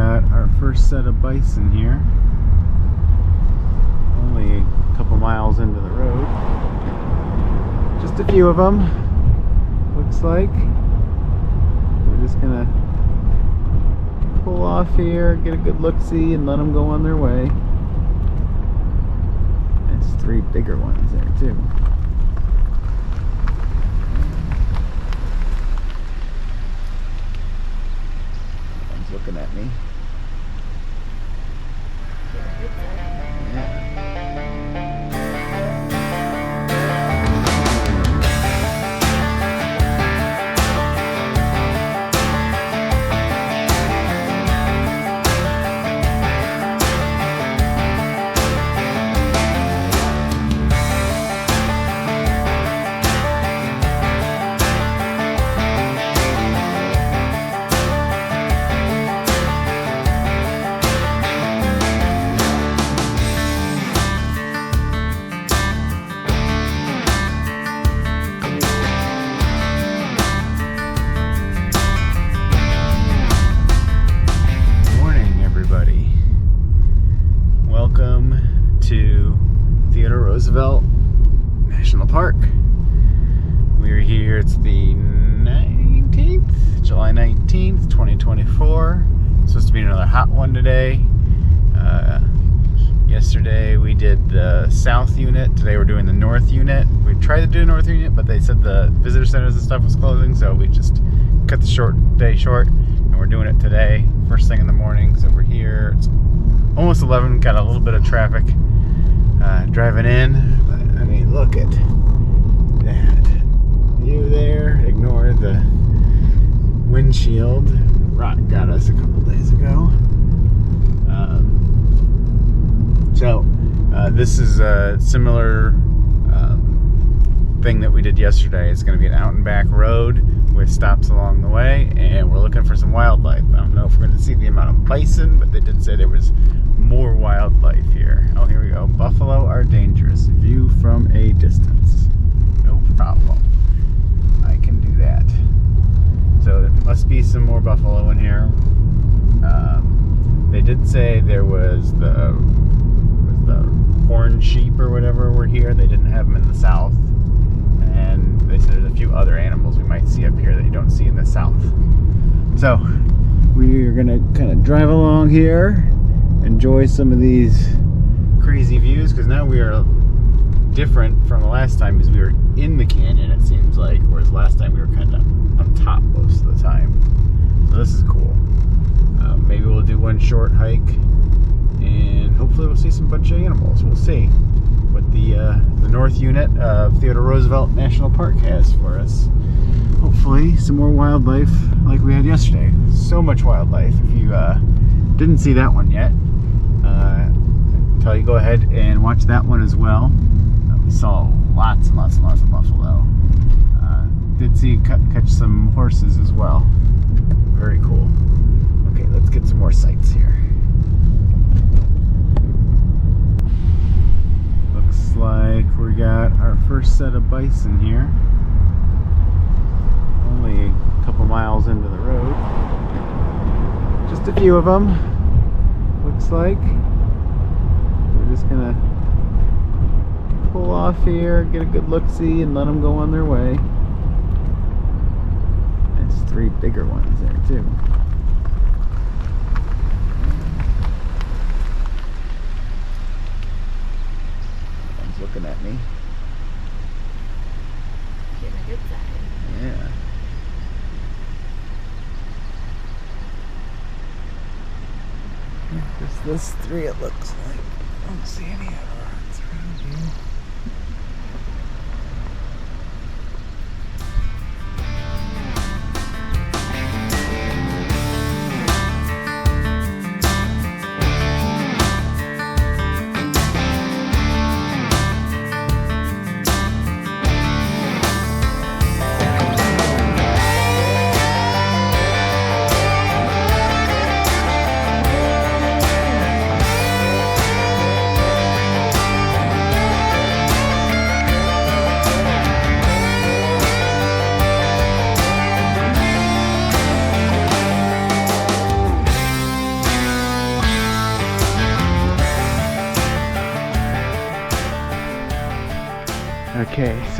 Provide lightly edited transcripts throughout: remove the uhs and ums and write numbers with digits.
got our first set of bison here. Only a couple miles into the road. Just a few of them, looks like. We're just gonna pull off here, get a good look-see, and let them go on their way. There's 3 bigger ones there too. One's looking at me. Yeah. Welcome to Theodore Roosevelt National Park. We're here, it's the 19th, July 19th, 2024. It's supposed to be another hot one today. Yesterday we did the south unit, today we're doing the north unit. We tried to do the north unit, but they said the visitor centers and stuff was closing, so we just cut the day short, and we're doing it today, first thing in the morning. So we're here, it's almost 11, got a little bit of traffic driving in, but I mean, look at that view there. Ignore the windshield. Rock got us a couple days ago. This is a similar thing that we did yesterday. It's going to be an out and back road with stops along the way, and we're looking for some wildlife. I don't know if we're going to see the amount of bison, but they did say there was more wildlife here. Oh, here we go. Buffalo are dangerous. View from a distance. No problem. I can do that. So there must be some more buffalo in here. They did say there was the horned sheep or whatever were here. They didn't have them in the south. And they said there's a few other animals we might see up here that you don't see in the south. So we're gonna kind of drive along here, enjoy some of these crazy views, because now we are different from the last time, because we were in the canyon, it seems like, whereas last time we were kind of on top most of the time. So this is cool. Maybe we'll do one short hike, and hopefully we'll see some bunch of animals. We'll see what the north unit of Theodore Roosevelt National Park has for us. Hopefully some more wildlife like we had yesterday. So much wildlife. If you didn't see that one yet, I tell you, go ahead and watch that one as well. We saw lots and lots and lots of buffalo. Did see catch some horses as well. Very cool. Okay, let's get some more sights here. Looks like we got our first set of bison here. Only a couple miles into the road. Just a few of them, looks like. We're just gonna pull off here, get a good look-see, and let them go on their way. There's 3 bigger ones there too. One's looking at me. Getting a good side. Yeah. Just this 3, it looks like. I don't see any other ones around here.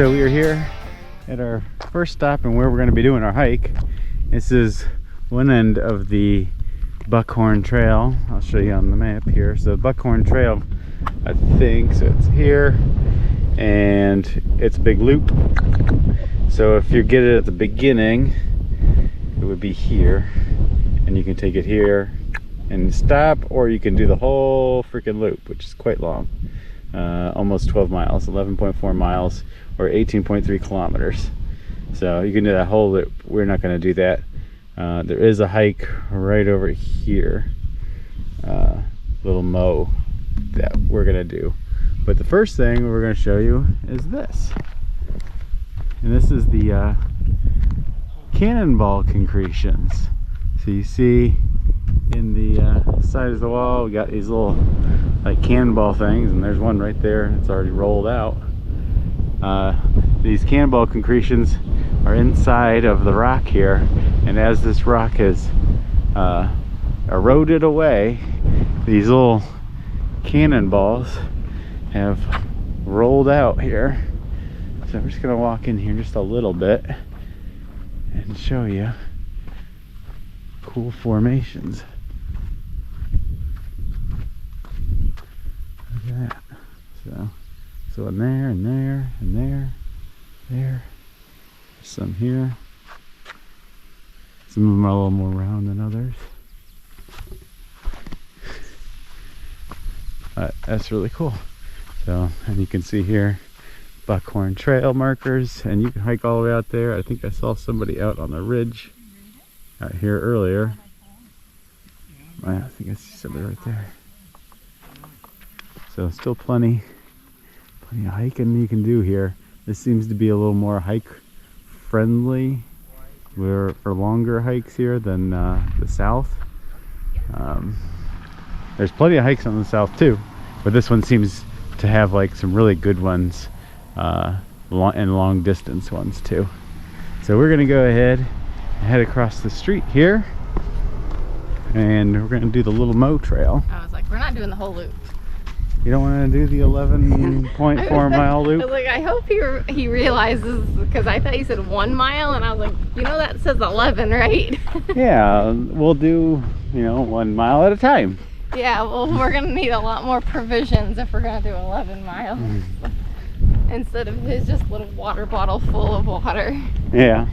So we are here at our first stop and where we're going to be doing our hike. This is one end of the Buckhorn Trail. I'll show you on the map here. So Buckhorn Trail, I think, so it's here and it's a big loop. So if you get it at the beginning, it would be here, and you can take it here and stop, or you can do the whole freaking loop, which is quite long. Almost 12 miles, 11.4 miles, or 18.3 kilometers. So you can do that whole loop. We're not going to do that. There is a hike right over here, little mow that we're going to do. But the first thing we're going to show you is this. And this is the cannonball concretions. So you see in the side of the wall, we got these little like cannonball things, and there's one right there. It's already rolled out. These cannonball concretions are inside of the rock here, and as this rock has eroded away, these little cannonballs have rolled out here. So we're just gonna walk in here just a little bit and show you cool formations. Look at that. So in there and there and there, there. There's some here. Some of them are a little more round than others. That's really cool. So, and you can see here Buckhorn Trail markers, and you can hike all the way out there. I think I saw somebody out on the ridge out here earlier. I think I see somebody right there. So still plenty of hiking you can do here. This seems to be a little more hike friendly. We're for longer hikes here than the south. There's plenty of hikes on the south too, but this one seems to have like some really good ones, and long distance ones too. So we're gonna go ahead and head across the street here, and we're gonna do the little mow trail. I was like, we're not doing the whole loop. You don't want to do the 11.4 mile loop? I was like, I hope he realizes, because I thought he said 1 mile, and I was like, you know that says 11, right? Yeah, we'll do, 1 mile at a time. Yeah, well, we're gonna need a lot more provisions if we're gonna do 11 miles. Instead of his just little water bottle full of water. Yeah.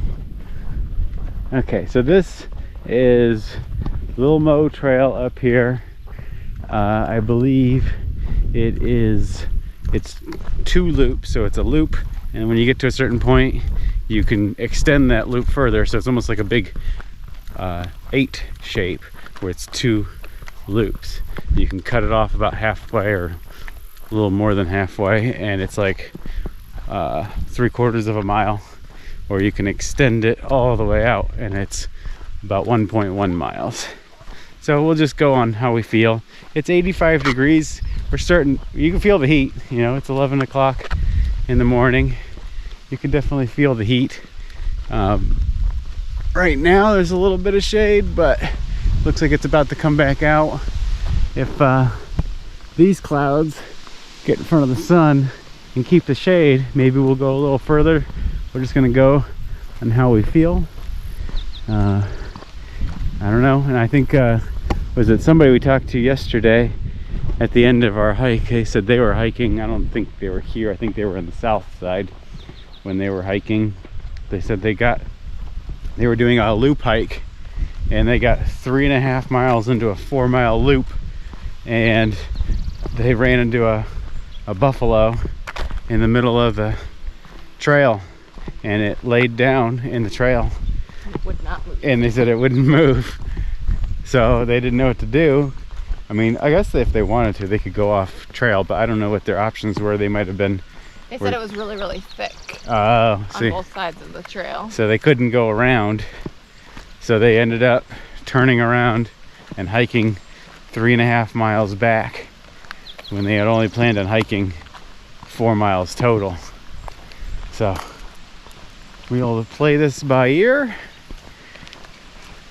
Okay, so this is Little Mow Trail up here. I believe it's 2 loops, so it's a loop, and when you get to a certain point, you can extend that loop further. So it's almost like a big 8 shape where it's 2 loops. You can cut it off about halfway or a little more than halfway, and it's like 3/4 of a mile, or you can extend it all the way out, and it's about 1.1 miles. So we'll just go on how we feel. It's 85 degrees. We're starting, you can feel the heat, it's 11 o'clock in the morning. You can definitely feel the heat. Right now there's a little bit of shade, but looks like it's about to come back out. If these clouds get in front of the sun and keep the shade, maybe we'll go a little further. We're just gonna go on how we feel. I don't know, and I think was it somebody we talked to yesterday at the end of our hike? They said they were hiking. I don't think they were here. I think they were on the south side when they were hiking. They said they were doing a loop hike, and they got 3.5 miles into a 4-mile loop, and they ran into a buffalo in the middle of the trail, and it laid down in the trail. It would not move. And they said it wouldn't move, so they didn't know what to do. I mean, I guess if they wanted to, they could go off trail, but I don't know what their options were. They might have been... They said it was really, really thick on both sides of the trail. So they couldn't go around. So they ended up turning around and hiking 3.5 miles back when they had only planned on hiking 4 miles total. So we'll play this by ear.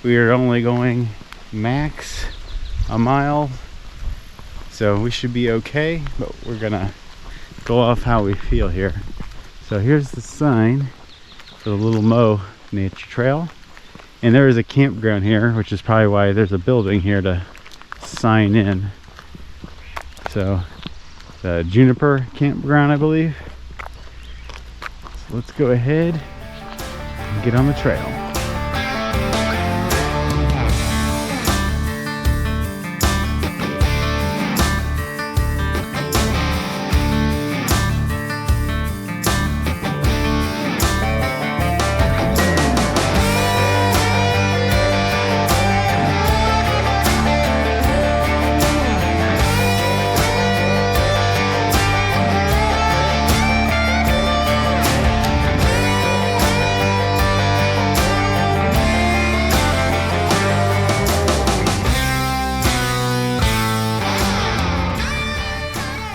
We are only going max a mile, so we should be okay, but we're gonna go off how we feel here. So here's the sign for the Little Mo Nature Trail. And there is a campground here, which is probably why there's a building here to sign in. So the Juniper Campground, I believe. So let's go ahead and get on the trail.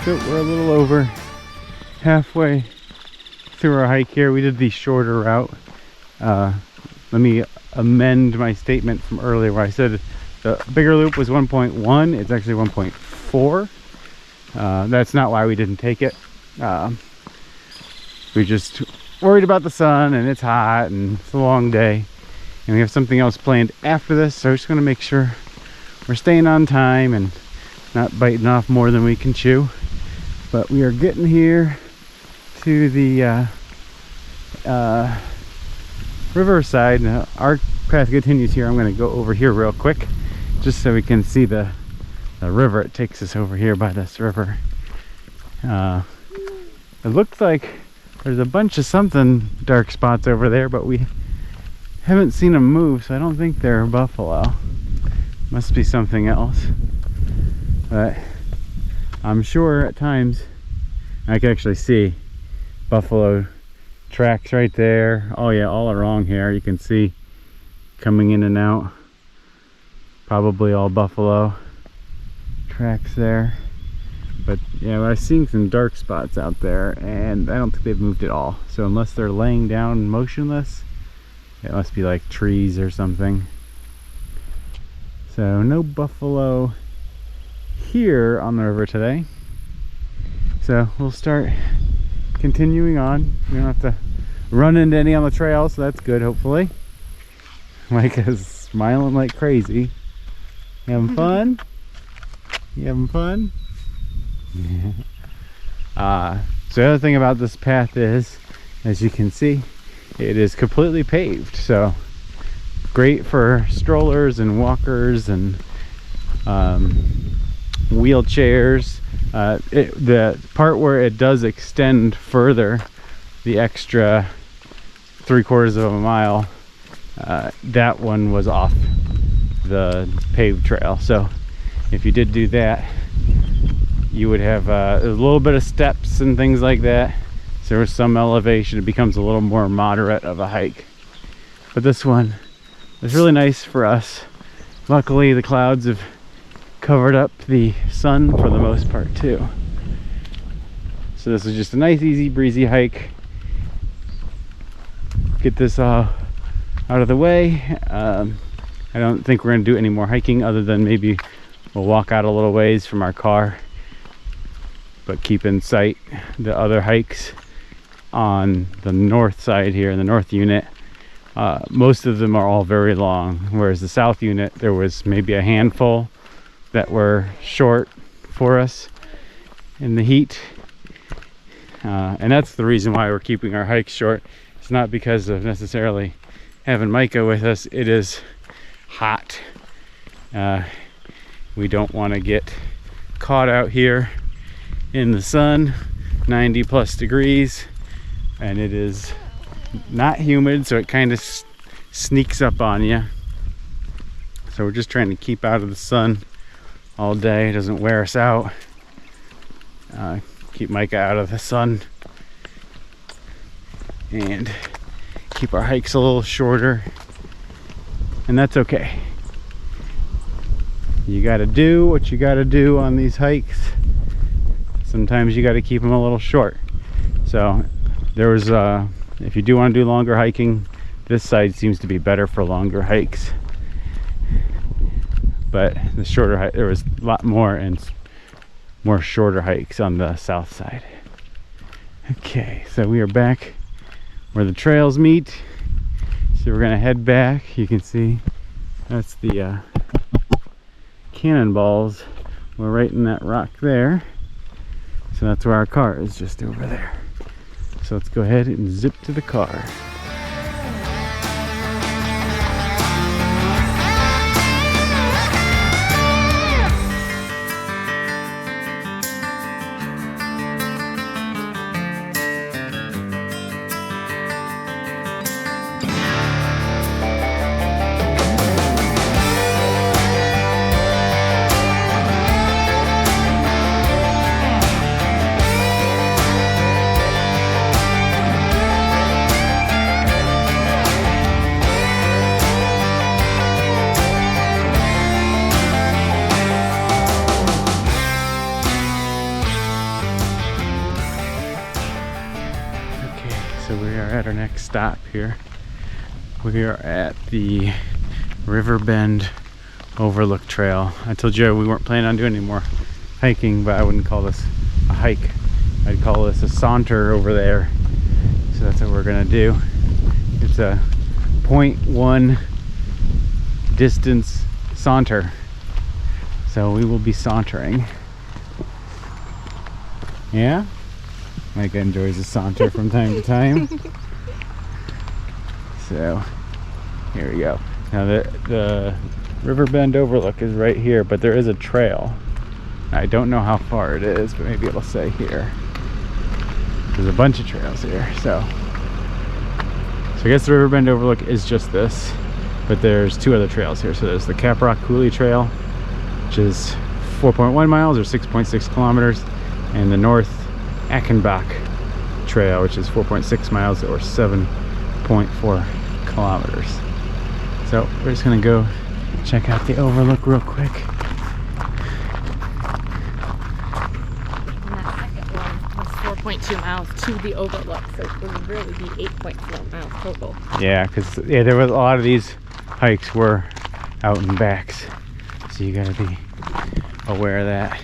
So we're a little over halfway through our hike here. We did the shorter route. Let me amend my statement from earlier where I said the bigger loop was 1.1. It's actually 1.4. That's not why we didn't take it. We just worried about the sun, and it's hot and it's a long day, and we have something else planned after this, so we're just going to make sure we're staying on time and not biting off more than we can chew. But we are getting here to the riverside. Now, our path continues here. I'm going to go over here real quick just so we can see the river. It takes us over here by this river. It looks like there's a bunch of something dark spots over there, but we haven't seen them move, so I don't think they're buffalo. Must be something else. But I'm sure at times I can actually see buffalo tracks right there. Oh yeah, all along here you can see coming in and out. Probably all buffalo tracks there. But yeah, I've seen some dark spots out there, and I don't think they've moved at all. So unless they're laying down motionless, it must be like trees or something. So no buffalo here on the river today. So we'll start continuing on. We don't have to run into any on the trail, so that's good, hopefully. Mike is smiling like crazy. You having fun? You having fun? So the other thing about this path is, as you can see, it is completely paved. So great for strollers and walkers and wheelchairs. The part where it does extend further, the extra 3/4 of a mile, that one was off the paved trail. So if you did do that, you would have a little bit of steps and things like that. So there was some elevation. It becomes a little more moderate of a hike. But this one is really nice for us. Luckily the clouds have covered up the sun for the most part too. So this is just a nice, easy, breezy hike. Get this all out of the way. I don't think we're going to do any more hiking other than maybe we'll walk out a little ways from our car, but keep in sight the other hikes on the north side here in the north unit. Most of them are all very long, whereas the south unit there was maybe a handful that were short for us in the heat, and that's the reason why we're keeping our hikes short. It's not because of necessarily having Micah with us. It is hot. We don't want to get caught out here in the sun, 90 plus degrees, and it is not humid, so it kind of sneaks up on you. So we're just trying to keep out of the sun all day. It doesn't wear us out. Keep Micah out of the sun and keep our hikes a little shorter, and that's okay. You got to do what you got to do on these hikes. Sometimes you got to keep them a little short. So there was if you do want to do longer hiking, this side seems to be better for longer hikes. But the shorter hike, there was a lot more and more shorter hikes on the south side. Okay, so we are back where the trails meet. So we're gonna head back. You can see that's the cannonballs. We're right in that rock there. So that's where our car is, just over there. So let's go ahead and zip to the car. So we are at our next stop here. We are at the Riverbend Overlook Trail. I told you we weren't planning on doing any more hiking, but I wouldn't call this a hike. I'd call this a saunter over there. So that's what we're gonna do. It's a 0.1 distance saunter. So we will be sauntering. Yeah? Micah enjoys a saunter from time to time. So here we go. Now the Riverbend Overlook is right here, but there is a trail. I don't know how far it is, but maybe it'll say here. There's a bunch of trails here. So I guess the Riverbend Overlook is just this, but there's two other trails here. So there's the Caprock Coulee Trail, which is 4.1 miles or 6.6 kilometers, and the North Achenbach Trail, which is 4.6 miles or 7.4 kilometers. So we're just gonna go check out the overlook real quick. And that second one was 4.2 miles to the overlook, so it would really be 8.4 miles total. Yeah, because there was a lot of these hikes were out and backs, so you gotta be aware of that.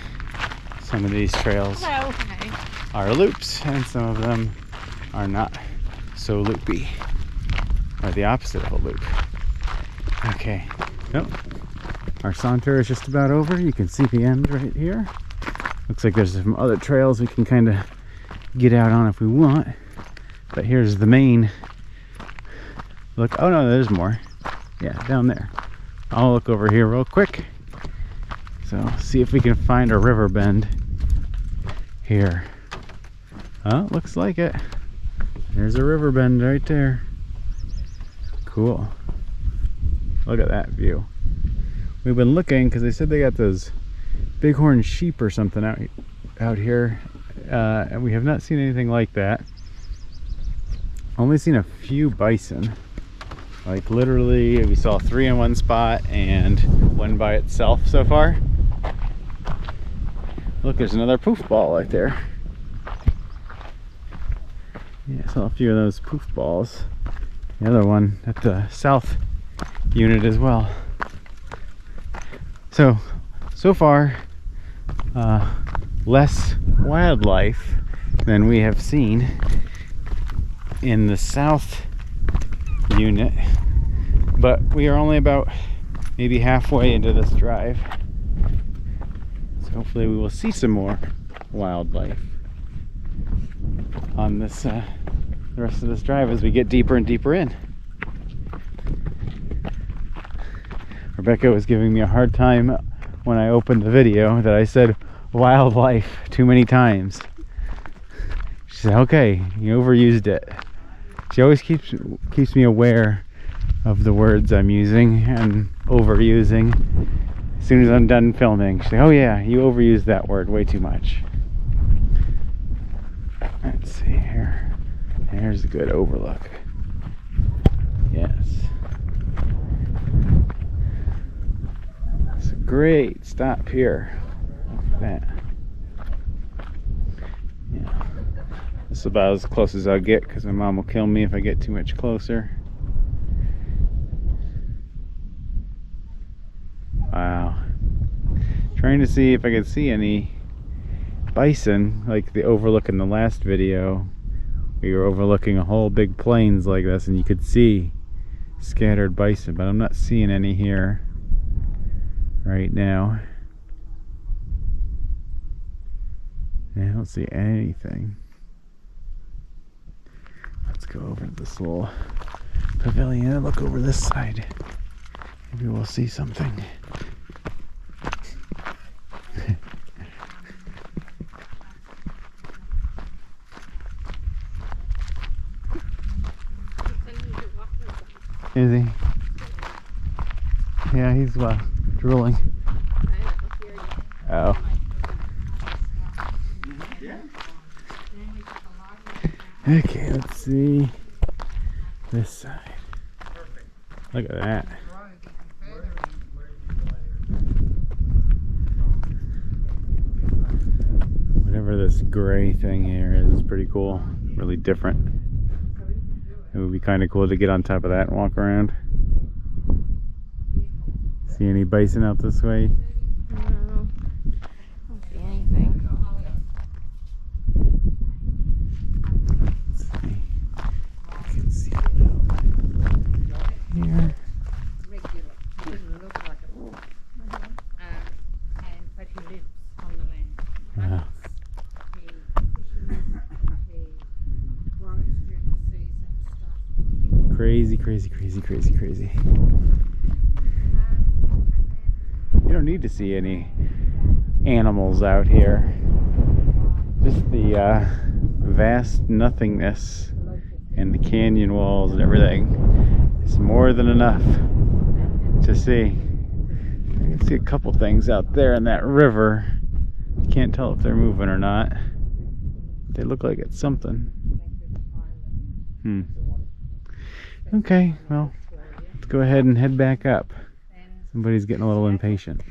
Some of these trails are loops, and some of them are not so loopy, or the opposite of a loop. Okay, yep. Our saunter is just about over. You can see the end right here. Looks like there's some other trails we can kind of get out on if we want, but here's the main look. Oh no, there's more. Yeah, down there. I'll look over here real quick. So see if we can find a river bend here. Oh, looks like it. There's a river bend right there. Cool. Look at that view. We've been looking because they said they got those bighorn sheep or something out here, and we have not seen anything like that. Only seen a few bison. Like literally, we saw 3 in one spot and 1 by itself so far. Look, there's another poof ball right there. Yeah, I saw a few of those poof balls. The other one at the south unit as well. So far, less wildlife than we have seen in the south unit, but we are only about maybe halfway into this drive. So hopefully we will see some more wildlife on this the rest of this drive as we get deeper and deeper in. Rebecca was giving me a hard time when I opened the video that I said wildlife too many times. She said, okay, you overused it. She always keeps me aware of the words I'm using and overusing. As soon as I'm done filming, she's like, oh yeah, you overused that word way too much. Let's see here. There's a good overlook. Yes. It's a great stop here. Look at that. Yeah. This is about as close as I'll get because my mom will kill me if I get too much closer. Wow. Trying to see if I can see any bison, like the overlook in the last video. We were overlooking a whole big plains like this, and you could see scattered bison, but I'm not seeing any here right now. I don't see anything. Let's go over to this little pavilion and look over this side. Maybe we'll see something. Is he? Yeah, he's drooling. Oh. Okay, let's see this side. Look at that. Whatever this gray thing here is pretty cool. Really different. It would be kind of cool to get on top of that and walk around. See any bison out this way? No, I don't see anything. Let's see. I can see it out here. Regular. He doesn't look like a wolf. But he lives on the land. He grows during the season and stuff. Crazy, crazy, crazy, crazy, crazy. You don't need to see any animals out here. Just the vast nothingness and the canyon walls and everything is more than enough to see. I can see a couple things out there in that river. Can't tell if they're moving or not. They look like it's something. Okay, well, let's go ahead and head back up. Somebody's getting a little impatient.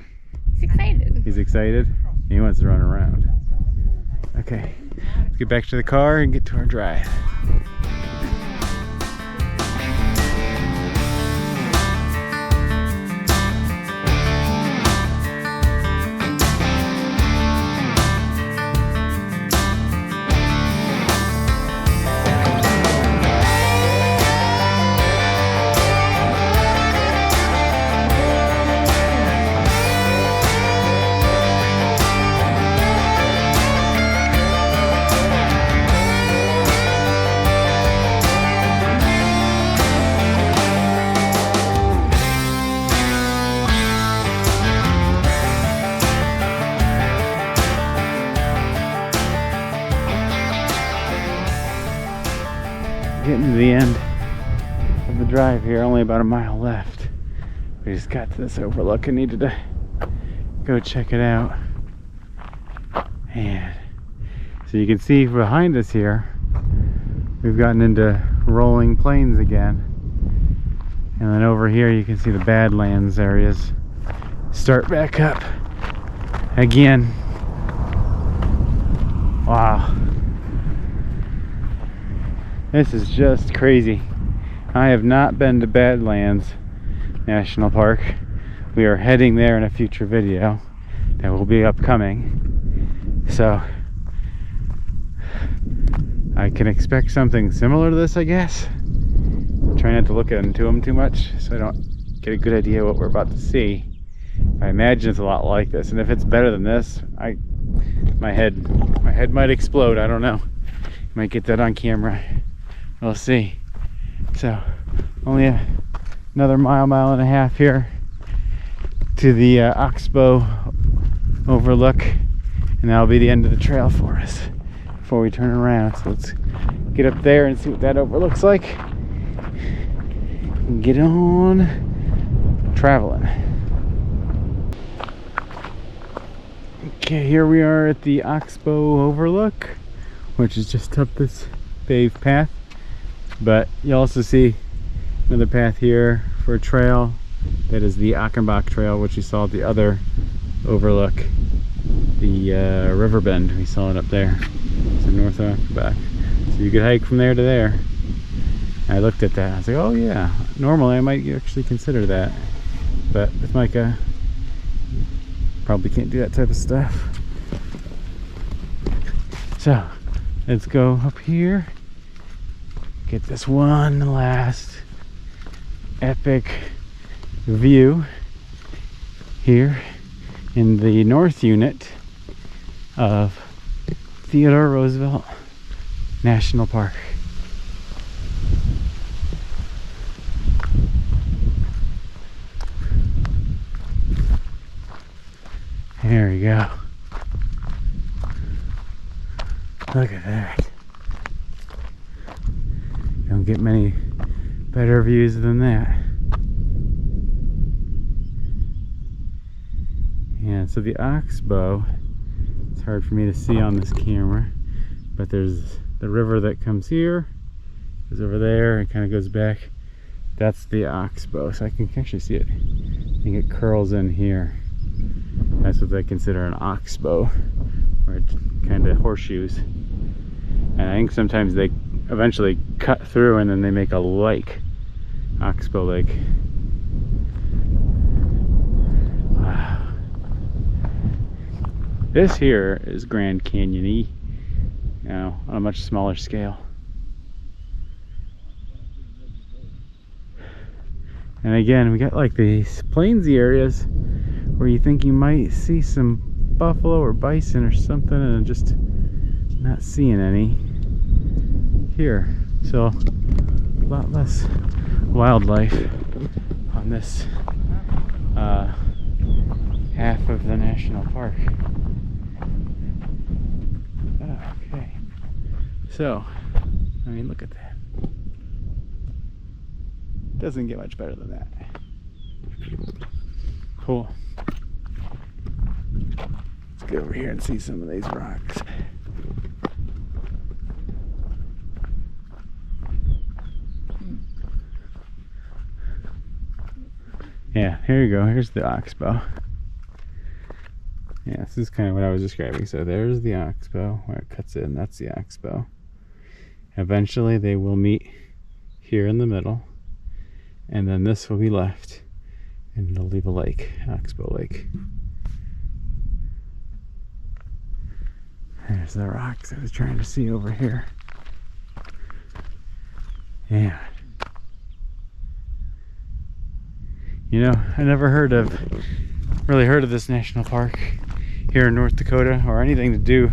He's excited. He's excited? He wants to run around. Okay, let's get back to the car and get to our drive. Getting to the end of the drive here, only about a mile left. We just got to this overlook and needed to go check it out. And so you can see behind us here, we've gotten into rolling plains again. And then over here you can see the Badlands areas start back up again. Wow. This is just crazy. I have not been to Badlands National Park. We are heading there in a future video that will be upcoming. So I can expect something similar to this, I guess. Try not to look into them too much so I don't get a good idea what we're about to see. I imagine it's a lot like this, and if it's better than this, my head might explode. I don't know. Might get that on camera. We'll see. So only another mile and a half here to the Oxbow overlook, and that'll be the end of the trail for us before we turn around. So let's get up there and see what that overlooks like and get on traveling. Okay, here we are at the Oxbow overlook, which is just up this paved path. But you also see another path here for a trail. That is the Achenbach Trail, which you saw at the other overlook, the river bend. We saw it up there. It's in North Achenbach. So you could hike from there to there. I looked at that. I was like, oh yeah. Normally I might actually consider that, but with Micah, probably can't do that type of stuff. So let's go up here, get this one last epic view here in the north unit of Theodore Roosevelt National Park. There we go. Look at that. Don't get many better views than that. Yeah, so the oxbow, it's hard for me to see on this camera, but there's the river that comes here, goes over there, and kind of goes back. That's the oxbow, so I can actually see it. I think it curls in here. That's what they consider an oxbow, where it kind of horseshoes. And I think sometimes they eventually cut through and then they make a lake, oxbow lake. Wow. This here is Grand Canyon-y, you know, on a much smaller scale. And again, we got like these plainsy areas where you think you might see some buffalo or bison or something, and just not seeing any here. So a lot less wildlife on this half of the national park. Okay, so I mean, look at that. Doesn't get much better than that. Cool. Let's get over here and see some of these rocks. Yeah, here you go. Here's the oxbow. Yeah, this is kind of what I was describing. So there's the oxbow where it cuts in. That's the oxbow. Eventually they will meet here in the middle, and then this will be left, and it'll leave a lake, Oxbow Lake. There's the rocks I was trying to see over here. Yeah. You know, I never really heard of this national park here in North Dakota, or anything to do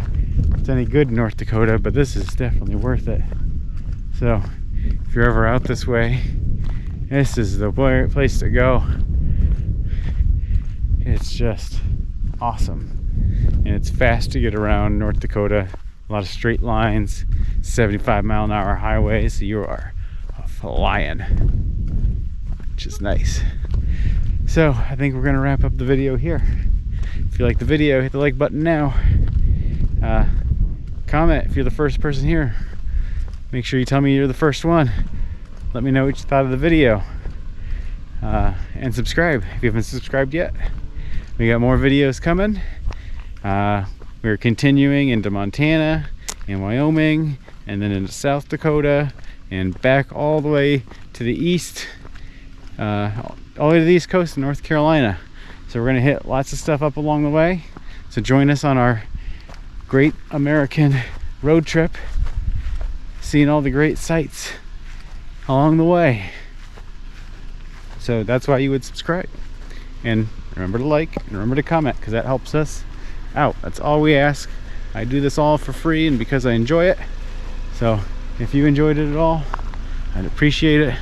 with any good in North Dakota, but this is definitely worth it. So if you're ever out this way, this is the place to go. It's just awesome, and it's fast to get around North Dakota. A lot of straight lines, 75-mile-an-hour highways, so you are flying, which is nice. So I think we're gonna wrap up the video here. If you like the video, hit the like button now. Comment if you're the first person here. Make sure you tell me you're the first one. Let me know what you thought of the video. And subscribe if you haven't subscribed yet. We got more videos coming. We're continuing into Montana and Wyoming, and then into South Dakota, and back all the way to the east, all the way to the east coast of North Carolina. So we're gonna hit lots of stuff up along the way. So join us on our great American road trip, seeing all the great sights along the way. So that's why you would subscribe, and remember to like and remember to comment, because that helps us out. That's all we ask. I do this all for free and because I enjoy it. So if you enjoyed it at all, I'd appreciate it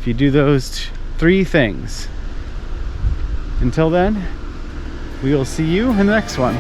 if you do those 3 things. Until then, we will see you in the next one.